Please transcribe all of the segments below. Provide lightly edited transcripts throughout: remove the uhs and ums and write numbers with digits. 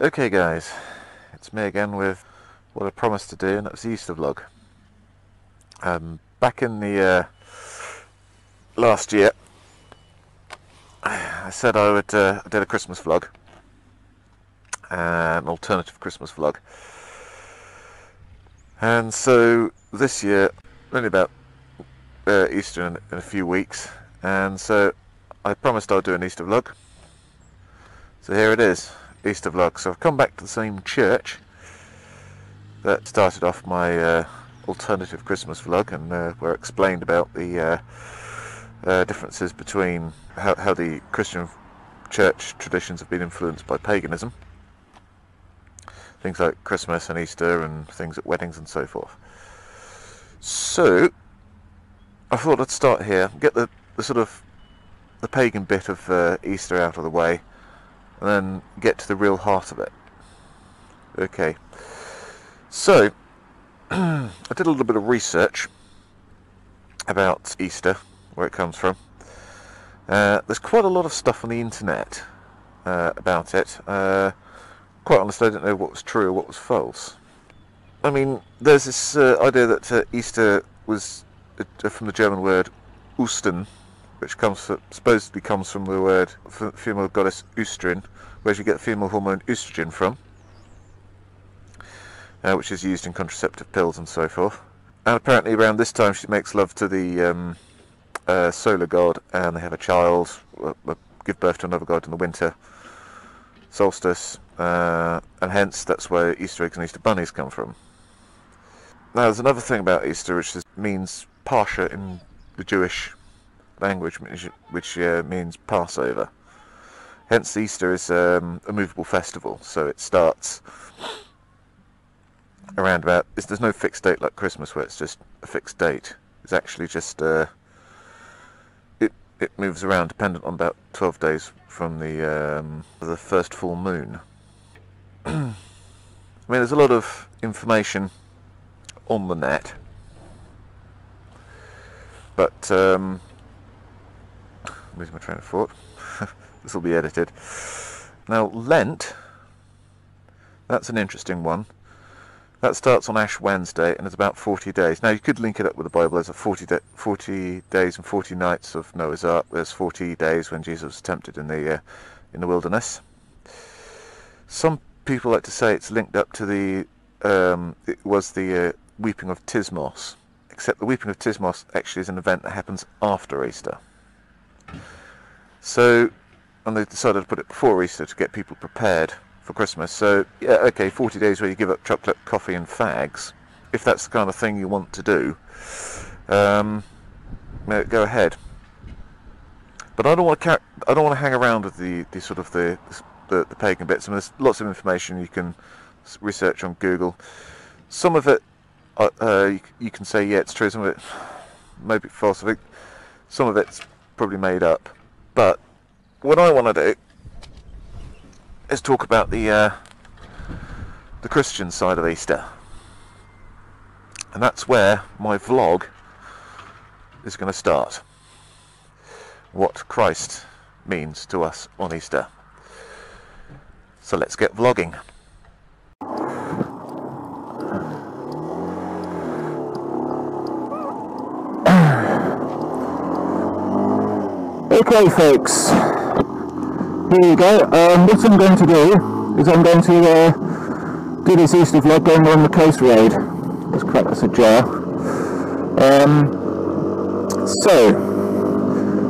Okay guys, it's me again with what I promised to do, and that's the Easter vlog. Back in the last year, I said I would I did a Christmas vlog, an alternative Christmas vlog, and so this year, only about Easter in a few weeks, and so I promised I'd do an Easter vlog. So here it is. Easter vlog. So I've come back to the same church that started off my alternative Christmas vlog, and where I explained about the differences between how the Christian church traditions have been influenced by paganism, things like Christmas and Easter and things at weddings and so forth. So I thought I'd start here, get the sort of the pagan bit of Easter out of the way, and then get to the real heart of it. Okay, so I did a little bit of research about Easter, where it comes from. There's quite a lot of stuff on the internet about it. Quite honestly, I didn't know what was true or what was false. I mean, there's this idea that Easter was from the German word Ostern, which supposedly comes from the word female goddess Oestrin, where you get the female hormone estrogen from, which is used in contraceptive pills and so forth. And apparently around this time she makes love to the solar god, and they have a child, give birth to another god in the winter solstice, and hence that's where Easter eggs and Easter bunnies come from. Now there's another thing about Easter, which means Pascha in the Jewish language, which means Passover. Hence Easter is a movable festival, so it starts around about, there's no fixed date like Christmas where it's just a fixed date. It's actually just it moves around dependent on about 12 days from the first full moon. I mean, there's a lot of information on the net, but losing my train of thought. This will be edited. Now Lent, that's an interesting one. That starts on Ash Wednesday and it's about 40 days. Now you could link it up with the Bible. There's a 40 days and 40 nights of Noah's Ark. There's 40 days when Jesus was tempted in the wilderness. Some people like to say it's linked up to the weeping of Tismos, except the weeping of Tismos actually is an event that happens after Easter. So, and they decided to put it before Easter to get people prepared for Christmas. So, yeah, okay, 40 days where you give up chocolate, coffee and fags, if that's the kind of thing you want to do, go ahead. But I don't want to hang around with the sort of the pagan bits. I mean, there's lots of information you can research on Google. Some of it you can say, yeah, it's true. Some of it maybe false. I think some of it's probably made up. But what I want to do is talk about the Christian side of Easter, and that's where my vlog is going to start. What Christ means to us on Easter. So let's get vlogging. Okay folks, here you go. What I'm going to do is I'm going to do this Easter vlog going on the coast road. Let's crack this ajar. So,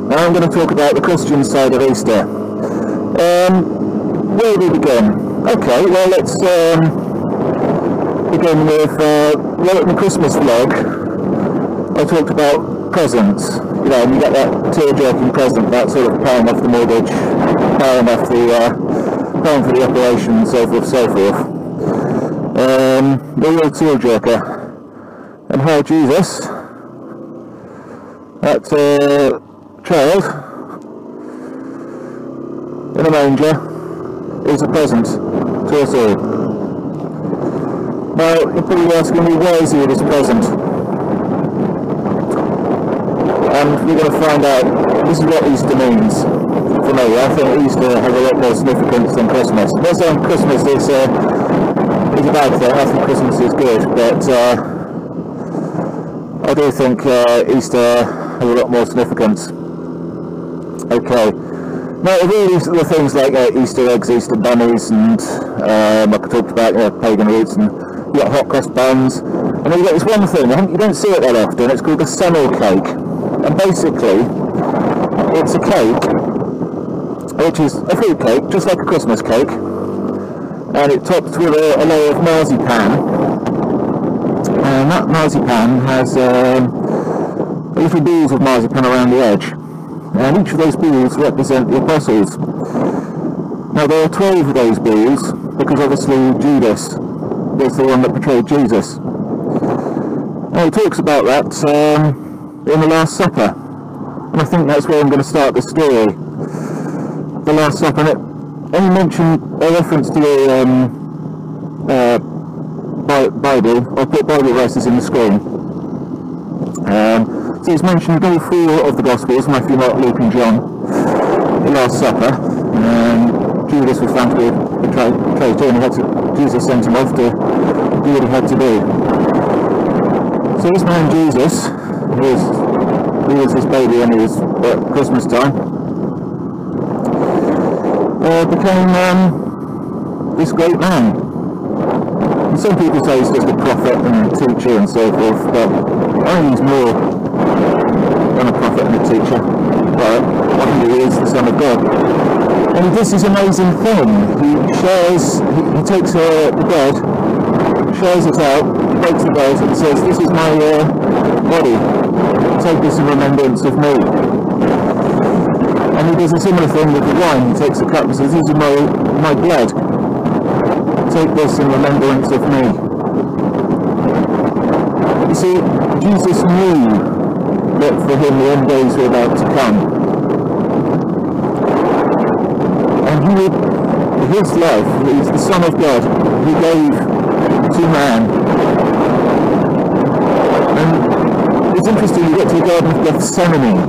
now I'm going to talk about the Christian side of Easter. Where do we begin? Okay, well let's begin with, well, in the Christmas vlog I talked about presents. You know, and you get that tear-jerking present, that sort of paying off the mortgage, paying for the operation, and so forth, so forth. The real tear-jerker. And how Jesus, that child in a manger, is a present to us all. Now, you're probably asking me, why is he at his present? And we're going to find out. This is what Easter means for me. I think Easter has a lot more significance than Christmas. I'm not saying Christmas is a bad thing. I think Christmas is good, but I do think Easter has a lot more significance. Okay. Now, these are the things like Easter eggs, Easter bunnies, and like I talked about, pagan roots, and you got hot cross buns, and then you got this one thing, you don't see it that often, it's called the summer cake. And basically, it's a cake, which is a fruit cake, just like a Christmas cake, and it's topped with a layer of marzipan, and that marzipan has little balls of marzipan around the edge. And each of those balls represent the apostles. Now there are 12 of those balls, because obviously Judas was the one that betrayed Jesus. Now he talks about that in the Last Supper, and I think that's where I'm going to start the story. The Last Supper, and it only mentioned a reference to the Bible. I'll put Bible verses in the screen. So it's mentioned all 4 of the Gospels, Matthew, Mark, Luke and John, the Last Supper, and Judas was found to be betrayed too, and Jesus sent him off to do what he had to do. So this man Jesus, he was this baby when he was at Christmas time, became this great man. And some people say he's just a prophet and a teacher and so forth, but I think he's more than a prophet and a teacher, but I think he is the Son of God. And he does this amazing thing. He takes the bread, shares it out, breaks the bread and says, "This is my body, take this in remembrance of me." And he does a similar thing with the wine. He takes the cup and says, "These are my blood, take this in remembrance of me." You see, Jesus knew that for him the end days were about to come. And his life, he's the Son of God, he gave to man. And it's interesting, you get to the Garden of Gethsemane.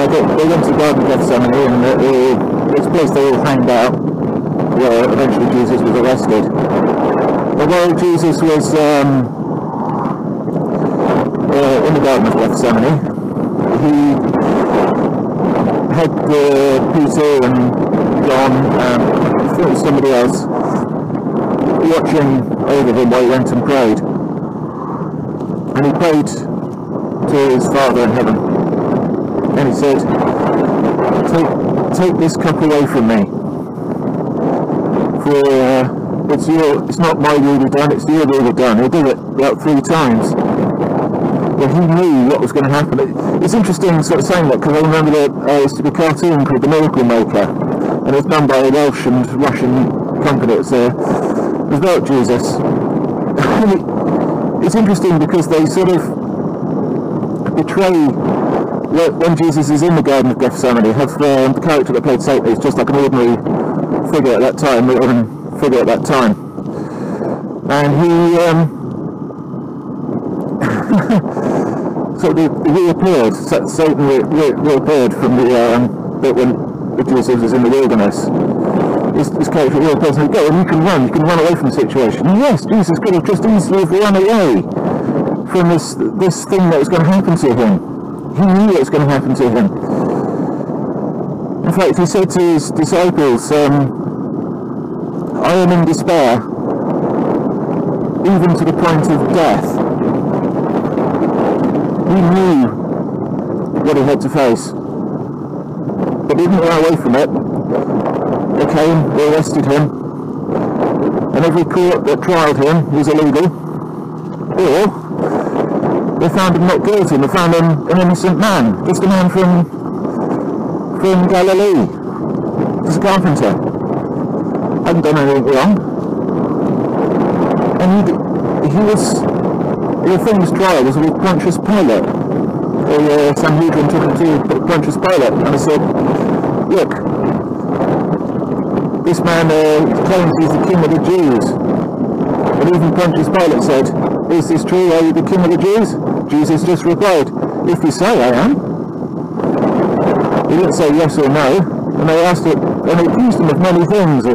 They went to the Garden of Gethsemane, and it's a place they all hanged out, where eventually Jesus was arrested. But while Jesus was in the Garden of Gethsemane, he had Peter and John and I think it was somebody else watching over him while he went and prayed. And he prayed to his Father in heaven, and he said, take this cup away from me, for it's not my will be done, it's your will be done. He did it about 3 times. Well, he knew what was going to happen. It's interesting sort of saying that, because I remember there used to be a cartoon called The Miracle Maker, and it was done by a Welsh and Russian company. It was about Jesus. It's interesting because they sort of betray, when Jesus is in the Garden of Gethsemane, have the character that played Satan is just like an ordinary figure at that time, and he so he reappeared. Satan reappeared from the bit when Jesus was in the wilderness. This character reappears and says, "Go, and you can run away from the situation." And yes, Jesus could have just easily run away from this thing that was going to happen to him. He knew it was going to happen to him. In fact, he said to his disciples, "I am in despair, even to the point of death." He knew what he had to face, but he didn't run away from it. They came, they arrested him, and every court that tried him was illegal, or they found him not guilty, and they found him an innocent man, just a man from Galilee, just a carpenter, hadn't done anything wrong, and he was. The famous trial was with Pontius Pilate. The Sanhedrin took him to Pontius Pilate and they said, "Look, this man claims he's the king of the Jews, and And even Pontius Pilate said, "Is this true? Are you the King of the Jews?" Jesus just replied, "If you say I am." He didn't say yes or no, and they asked it, and they accused him of many things,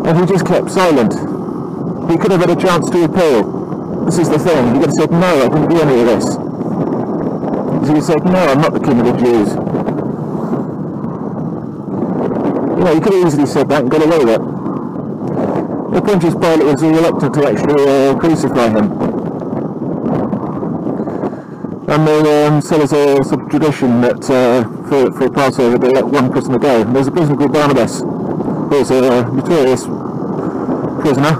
and he just kept silent. He could have had a chance to appeal. This is the thing, he could have said, "No, I didn't do any of this." He could have said, "No, I'm not the King of the Jews." You know, he could have easily said that and got away with it. But Pontius Pilate was reluctant to actually crucify him. And they still is a sort of tradition that for Passover they let one prisoner go. And there's a prisoner called Barnabas, who was a notorious prisoner.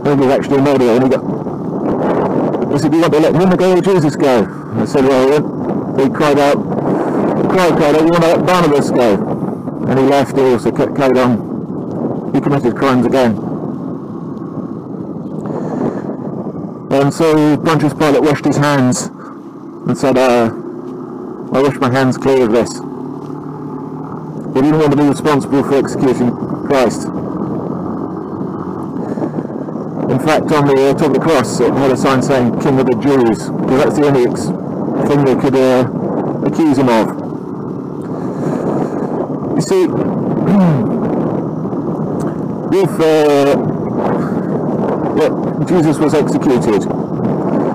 He was actually a murderer, and they said, "Do you want to let him go or Jesus go?" And they said, "Well," they cried out, "We want to let Barnabas go." And he left. He also carried on. He committed crimes again. And so Pontius Pilate washed his hands and said, "I wash my hands clear of this." He didn't want to be responsible for executing Christ. In fact, on the top of the cross, it had a sign saying "King of the Jews," because that's the only thing they could accuse him of. You see, Jesus was executed,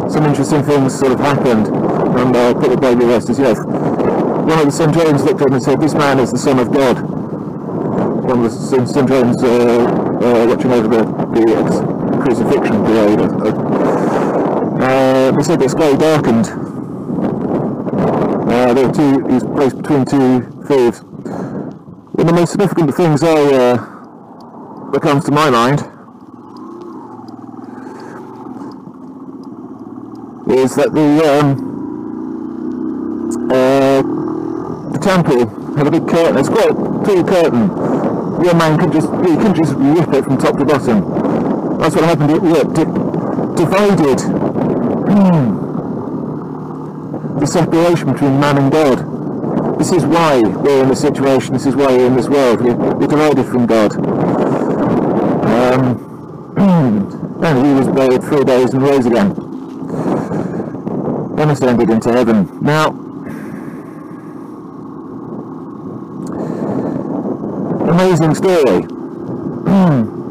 some interesting things sort of happened, and put the baby rest as yes. One of the centurions looked at him and said, "This man is the Son of God." One of the centurions watching over the crucifixion parade. They said the sky darkened. He was placed between two thieves. One of the most significant things that comes to my mind is that the temple had a big curtain. It's quite a tall curtain. One man couldn't just rip it from top to bottom. That's what happened. It divided the separation between man and God. This is why we're in this situation. This is why we're in this world. We're divided from God. And he was buried 3 days and rose again, and ascended into heaven. Now, amazing story.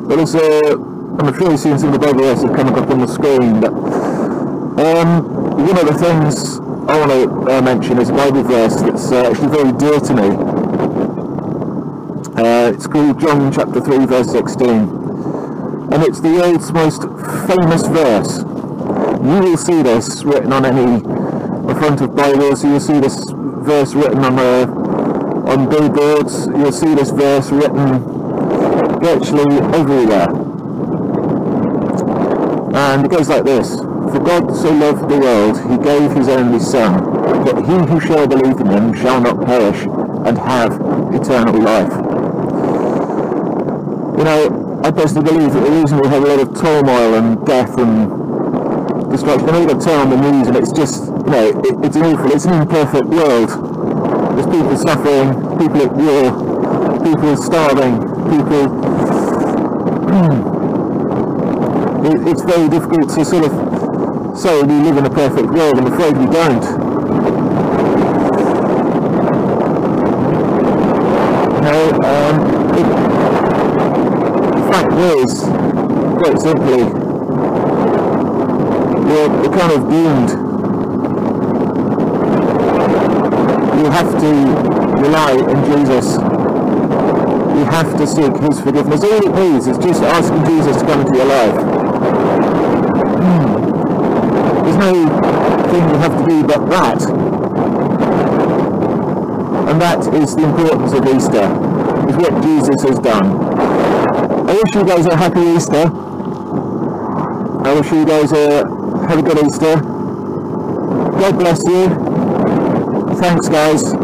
But also, I'm sure you've seen some of the Bible verses coming up on the screen. But one of the things I want to mention is a Bible verse that's actually very dear to me. It's called John chapter 3 verse 16, and it's the world's most famous verse. You will see this written on the front of Bibles. You'll see this verse written on billboards. You'll see this verse written virtually everywhere. And it goes like this: "For God so loved the world, he gave his only Son, that he who shall believe in him shall not perish, and have eternal life." You know, I personally believe that the reason we have a lot of turmoil and death and destruction, I know you turn on the news and it's just, you know, it's awful, it's an imperfect world. There's people suffering, people at war, people starving, people... It's very difficult to sort of say we live in a perfect world. I'm afraid we don't. The fact is, quite simply, we're kind of doomed. You have to rely on Jesus. You have to seek his forgiveness. All it needs is just asking Jesus to come into your life. There's no thing you have to do but that. And that is the importance of Easter, is what Jesus has done. I wish you guys a happy Easter. I wish you guys have a good Easter. God bless you. Thanks guys.